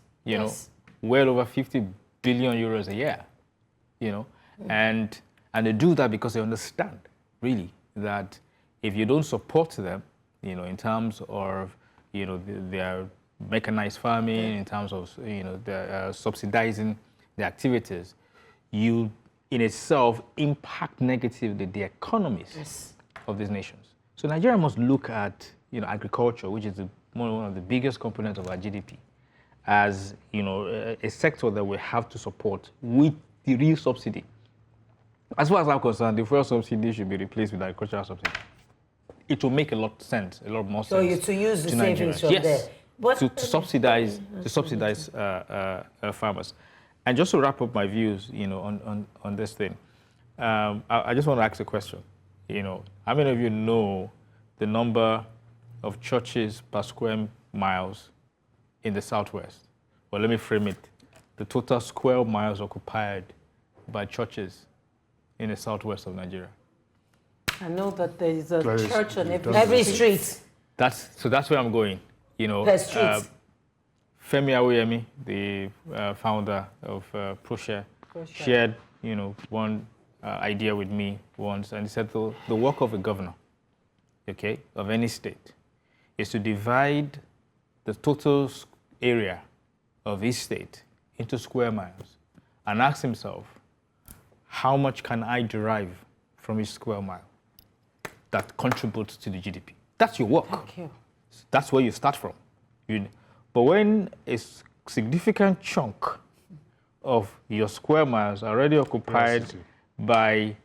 [SPEAKER 4] Well over 50 billion euros a year. And they do that because they understand, really, that if you don't support them, in terms of, their mechanized farming, in terms of, subsidizing the activities, you, in itself, impact negatively the economies of these nations. So Nigeria must look at, agriculture, which is one of the biggest components of our GDP, as, a sector that we have to support with the real subsidy. As far as I'm concerned, the fuel subsidy should be replaced with agricultural subsidy. It will make a lot more sense.
[SPEAKER 6] So you to use the savings from there. But
[SPEAKER 4] to subsidize farmers. And just to wrap up my views, on this thing, I just want to ask a question. How many of you know the number of churches per square miles in the Southwest? Well, let me frame it. The total square miles occupied by churches in the Southwest of Nigeria.
[SPEAKER 8] I know that there is a church on
[SPEAKER 6] every street.
[SPEAKER 4] That's where I'm going.
[SPEAKER 6] Per street.
[SPEAKER 4] Femi Awuyemi, the founder of ProShare, shared, one idea with me once, and he said the work of a governor, of any state, is to divide the total area of his state into square miles and ask himself, how much can I derive from each square mile that contributes to the GDP? That's your work.
[SPEAKER 8] Thank you.
[SPEAKER 4] That's where you start from. But when a significant chunk of your square miles are already occupied by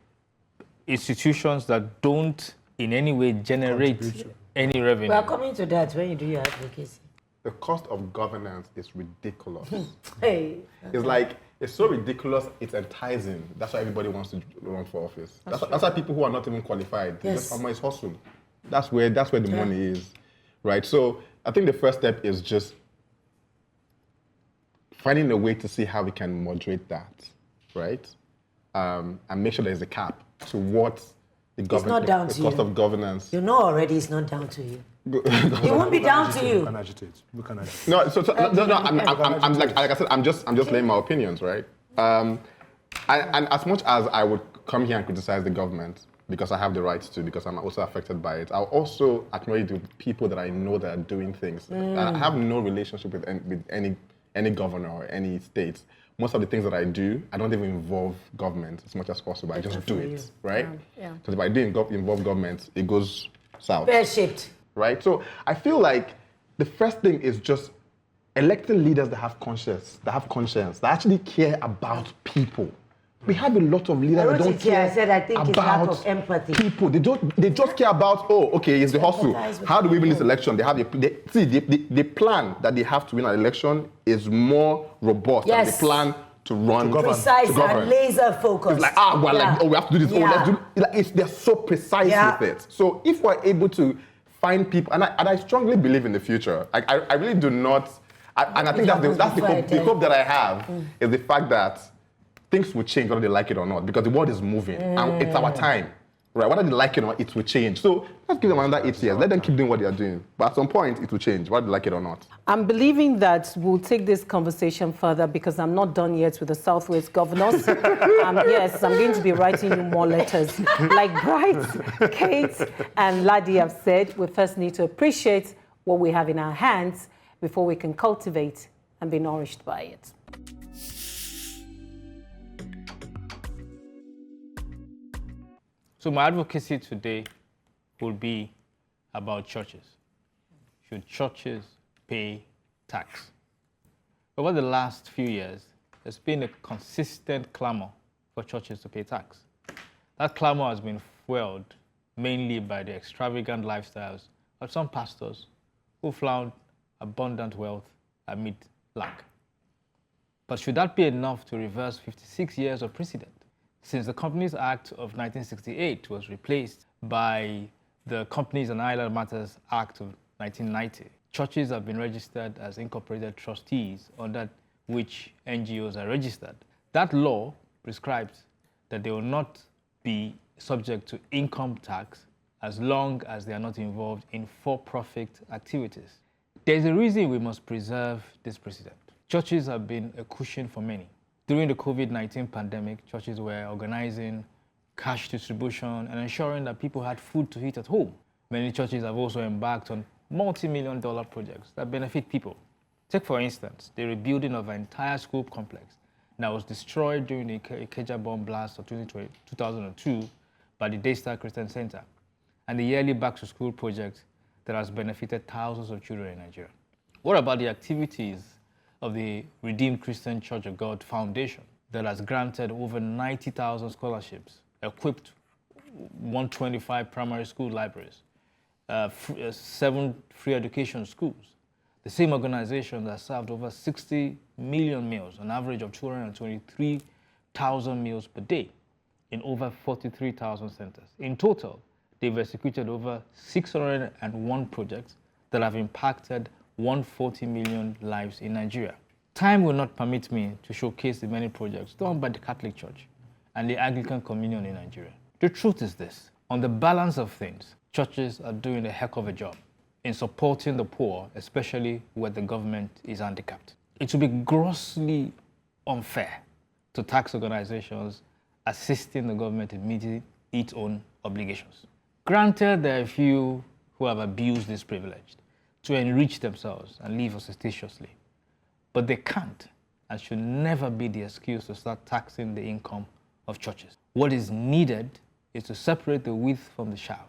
[SPEAKER 4] institutions that don't in any way generate any revenue.
[SPEAKER 6] We are coming to that when you do your advocacy.
[SPEAKER 5] The cost of governance is ridiculous.
[SPEAKER 6] It's
[SPEAKER 5] it's so ridiculous, it's enticing. That's why everybody wants to run for office. That's why people who are not even qualified, they just almost hustle. That's where the money is, right? So I think the first step is just finding a way to see how we can moderate that, right? And make sure there's a cap to what the government, the cost of governance.
[SPEAKER 6] You know already it's not down to you. It won't be down to you.
[SPEAKER 7] We can agitate. We can agitate.
[SPEAKER 5] No. I'm like I said, I'm just laying my opinions, right? And as much as I would come here and criticize the government because I have the right to, because I'm also affected by it, I'll also acknowledge the people that I know that are doing things. I have no relationship with any governor or any state. Most of the things that I do, I don't even involve government as much as possible. I just do it, right? Because if I do involve government, it goes south.
[SPEAKER 6] Pear-shaped.
[SPEAKER 5] Right? So I feel like the first thing is just electing leaders that have conscience, that actually care about people. We have a lot of leaders that don't care
[SPEAKER 6] I said I think it's lack
[SPEAKER 5] about
[SPEAKER 6] of empathy.
[SPEAKER 5] people. They just care about, oh, okay, it's the hustle. How do we win this election? The plan that they have to win an election is more robust than the plan to run.
[SPEAKER 6] Precise and laser focused.
[SPEAKER 5] It's like, we have to do this. Let's do it. They're so precise with it. So if we're able to find people, and I strongly believe in the future. I really do not, and I think that's the hope that I have, is the fact that things will change whether they like it or not, because the world is moving and it's our time, right? Whether they like it or not, it will change. So let's give them another 8 years. Let them keep doing what they are doing. But at some point, it will change, whether they like it or not.
[SPEAKER 8] I'm believing that we'll take this conversation further because I'm not done yet with the Southwest governors. Yes, I'm going to be writing you more letters. Like Bright, Kate, and Ladi have said, we first need to appreciate what we have in our hands before we can cultivate and be nourished by it.
[SPEAKER 4] So my advocacy today will be about churches. Should churches pay tax? Over the last few years, there's been a consistent clamor for churches to pay tax. That clamor has been fueled mainly by the extravagant lifestyles of some pastors who flaunt abundant wealth amid lack. But should that be enough to reverse 56 years of precedent? Since the Companies Act of 1968 was replaced by the Companies and Island Matters Act of 1990, churches have been registered as incorporated trustees under which NGOs are registered. That law prescribes that they will not be subject to income tax as long as they are not involved in for-profit activities. There's a reason we must preserve this precedent. Churches have been a cushion for many. During the COVID-19 pandemic, churches were organizing cash distribution and ensuring that people had food to eat at home. Many churches have also embarked on multi-million-dollar projects that benefit people. Take, for instance, the rebuilding of an entire school complex that was destroyed during the Ikeja bomb blast of 2002 by the Daystar Christian Center, and the yearly back-to-school project that has benefited thousands of children in Nigeria. What about the activities of the Redeemed Christian Church of God Foundation that has granted over 90,000 scholarships, equipped 125 primary school libraries, 7 free education schools? The same organization that served over 60 million meals, an average of 223,000 meals per day in over 43,000 centers. In total, they've executed over 601 projects that have impacted 140 million lives in Nigeria. Time will not permit me to showcase the many projects done by the Catholic Church and the Anglican Communion in Nigeria. The truth is this: on the balance of things, churches are doing a heck of a job in supporting the poor, especially where the government is handicapped. It would be grossly unfair to tax organizations assisting the government in meeting its own obligations. Granted, there are a few who have abused this privilege to enrich themselves and live ostentatiously, but they can't and should never be the excuse to start taxing the income of churches. What is needed is to separate the wheat from the chaff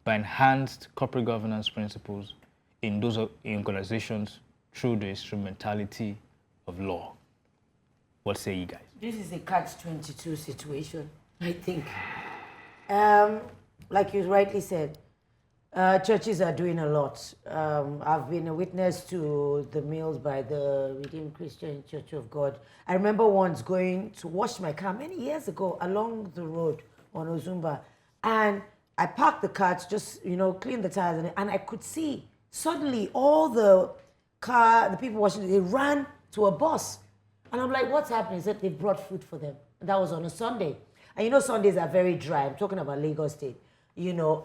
[SPEAKER 4] by enhanced corporate governance principles in those organizations through the instrumentality of law. What say you guys?
[SPEAKER 6] This is a catch-22 situation, I think. Like you rightly said, churches are doing a lot. I've been a witness to the meals by the Redeemed Christian Church of God. I remember once going to wash my car many years ago along the road on Ozumba, and I parked the car to just, clean the tires, and I could see suddenly all the people washing, they ran to a bus. And I'm like, what's happening? He said they brought food for them. And that was on a Sunday. And Sundays are very dry. I'm talking about Lagos State. How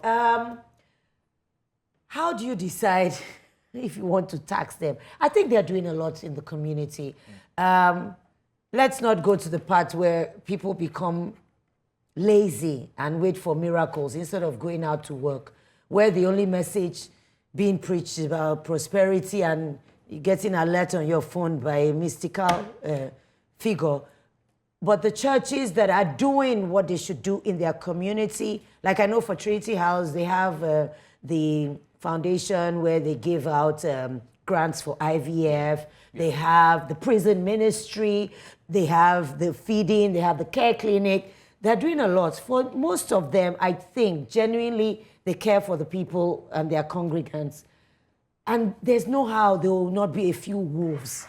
[SPEAKER 6] how do you decide if you want to tax them? I think they're doing a lot in the community. Let's not go to the part where people become lazy and wait for miracles instead of going out to work, where the only message being preached is about prosperity and getting an alert on your phone by a mystical figure. But the churches that are doing what they should do in their community, like I know for Trinity House, they have the foundation where they give out grants for IVF. They have the prison ministry. They have the feeding. They have the care clinic. They're doing a lot. For most of them, I think, genuinely, they care for the people and their congregants. And there's no how there will not be a few wolves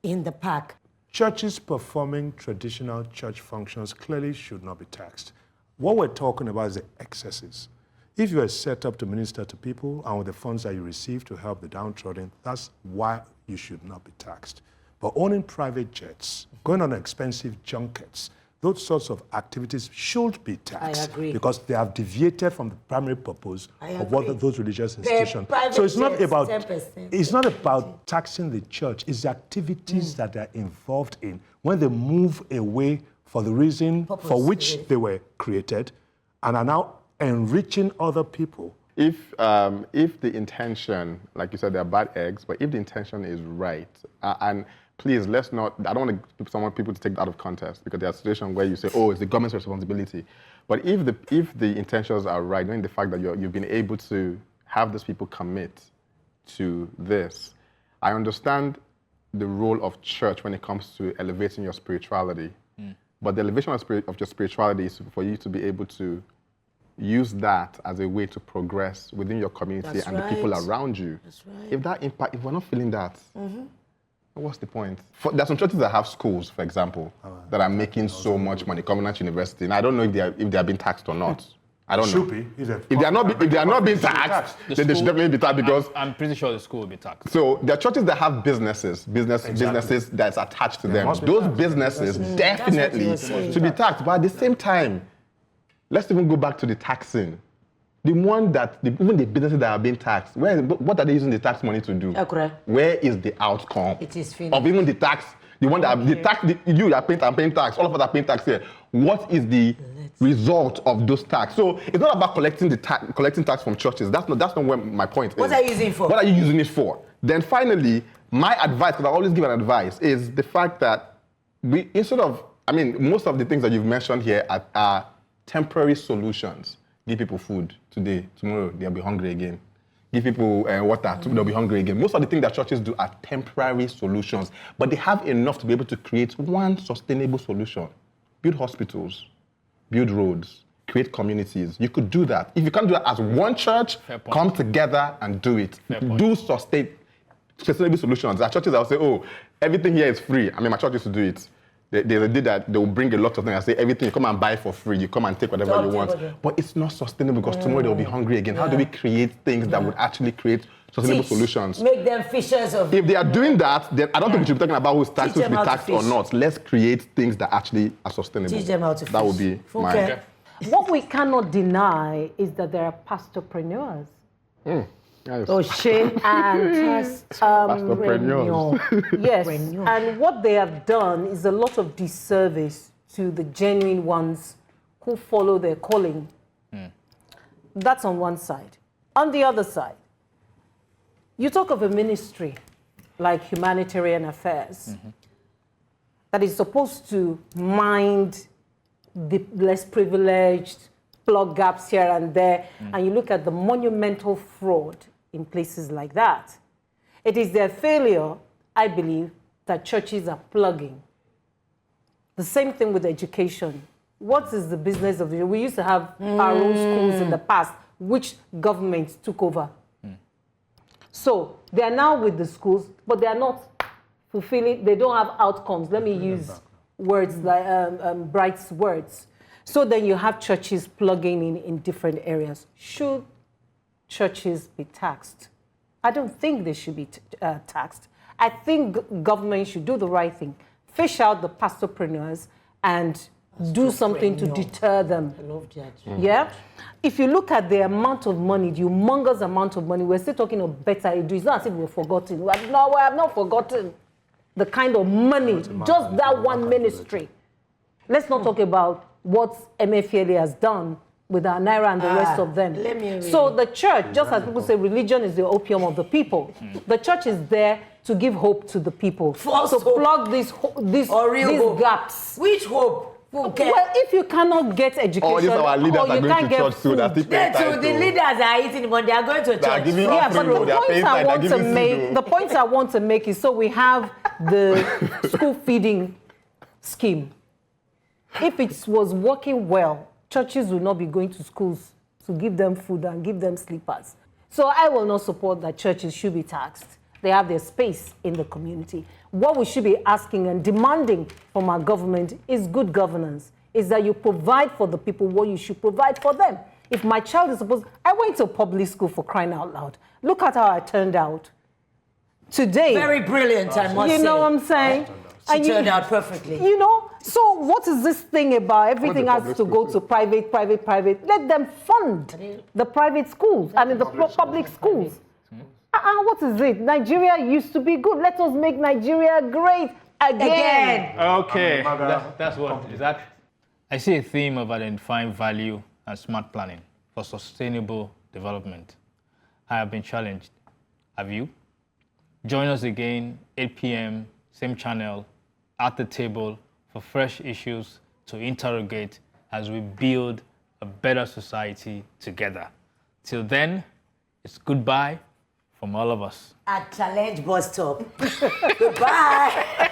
[SPEAKER 6] in the pack.
[SPEAKER 7] Churches performing traditional church functions clearly should not be taxed. What we're talking about is the excesses. If you are set up to minister to people and with the funds that you receive to help the downtrodden, that's why you should not be taxed. But owning private jets, going on expensive junkets, those sorts of activities should be taxed.
[SPEAKER 6] I agree.
[SPEAKER 7] Because they have deviated from the primary purpose of what those religious institutions.
[SPEAKER 6] So
[SPEAKER 7] it's not about taxing the church. It's the activities that they're involved in when they move away for the reason for which they were created and are now enriching other people.
[SPEAKER 5] If the intention, like you said, they're bad eggs, but if the intention is right, and please, let's not, I don't want people to take that out of context because there are situations where you say, oh, it's the government's responsibility. But if the intentions are right, knowing the fact that you've been able to have those people commit to this, I understand the role of church when it comes to elevating your spirituality. But the elevation of your spirituality is for you to be able to use that as a way to progress within your community the people around you. That's right. If that impact, if we're not feeling that, what's the point? There are some churches that have schools, for example, that are making so much money. Covenant University, and I don't know if they are being taxed or not. I don't know. If they are not being taxed, then they should definitely be taxed because
[SPEAKER 4] I'm pretty sure the school will be taxed.
[SPEAKER 5] So there are churches that have businesses that's attached to them. Those businesses definitely should be taxed. But at the same time, let's even go back to the taxing. The one that, even the businesses that are being taxed, what are they using the tax money to do? Where is the outcome of even the tax? The one that you are paying tax, all of us are paying tax here. What is the result of those tax? So it's not about collecting tax from churches. That's not where my point is.
[SPEAKER 6] What are you using it for?
[SPEAKER 5] What are you using it for? Then finally, my advice, because I always give an advice, is the fact that most of the things that you've mentioned here are temporary solutions. Give people food today, tomorrow they'll be hungry again. Give people water, they'll be hungry again. Most of the things that churches do are temporary solutions, but they have enough to be able to create one sustainable solution. Build hospitals, build roads, create communities. You could do that. If you can't do that as one church, come together and do it. Do sustainable solutions. There are churches that will say, oh, everything here is free. My church used to do it. They did that. They will bring a lot of things and say, everything, you come and buy for free. You come and take whatever you want. But it's not sustainable because tomorrow they'll be hungry again. How do we create things that would actually create sustainable solutions?
[SPEAKER 6] Make them fishers of...
[SPEAKER 5] If they are doing that, then I don't think we should be talking about who's taxed, who should be taxed or not. Let's create things that actually are sustainable.
[SPEAKER 6] Teach them how to fish.
[SPEAKER 5] That would be my...
[SPEAKER 8] What we cannot deny is that there are pastorpreneurs.
[SPEAKER 5] Yes.
[SPEAKER 8] And yes, and what they have done is a lot of disservice to the genuine ones who follow their calling. That's on one side. On the other side, you talk of a ministry like Humanitarian Affairs that is supposed to mind the less privileged, plug gaps here and there, and you look at the monumental fraud in places like that. It is their failure, I believe, that churches are plugging. The same thing with education. What is the business of it? We used to have our own schools in the past, which governments took over. So they are now with the schools, but they are not fulfilling, they don't have outcomes. Let me use words like Bright's words. So then you have churches plugging in different areas. Should churches be taxed? I don't think they should be taxed. I think government should do the right thing. Fish out the pastorpreneurs and do something to deter them.
[SPEAKER 6] I love that.
[SPEAKER 8] Yeah? If you look at the amount of money, the humongous amount of money, we're still talking of better edu. It's not as if we've forgotten. We have not forgotten the kind of money, just that one ministry. Let's not talk about what MFLA has done with our Naira and the rest of them. So the church, just as people say religion is the opium of the people, the church is there to give hope to the people. To plug these gaps.
[SPEAKER 6] Which hope?
[SPEAKER 8] Well, if you cannot get education,
[SPEAKER 5] our leaders
[SPEAKER 8] or you can't get food,
[SPEAKER 6] the leaders are eating, but they are going to church.
[SPEAKER 8] Yeah, but the points I want to make is, so we have the school feeding scheme. If it was working well, churches will not be going to schools to give them food and give them slippers. So I will not support that churches should be taxed. They have their space in the community. What we should be asking and demanding from our government is good governance, is that you provide for the people what you should provide for them. If my child is supposed... I went to public school, for crying out loud. Look at how I turned out. Today...
[SPEAKER 6] Very brilliant, I must say.
[SPEAKER 8] You know what I'm saying?
[SPEAKER 6] She turned out perfectly.
[SPEAKER 8] You know, so what is this thing about everything has to go to private? Let them fund the private schools, the public schools. What is it? Nigeria used to be good. Let us make Nigeria great again.
[SPEAKER 4] Okay, that's what is that. I see a theme of identifying value and smart planning for sustainable development. I have been challenged. Have you? Join us again, 8 p.m., same channel, at the table for fresh issues to interrogate as we build a better society together. Till then, it's goodbye from all of us.
[SPEAKER 6] At Challenge Bus Stop. Goodbye.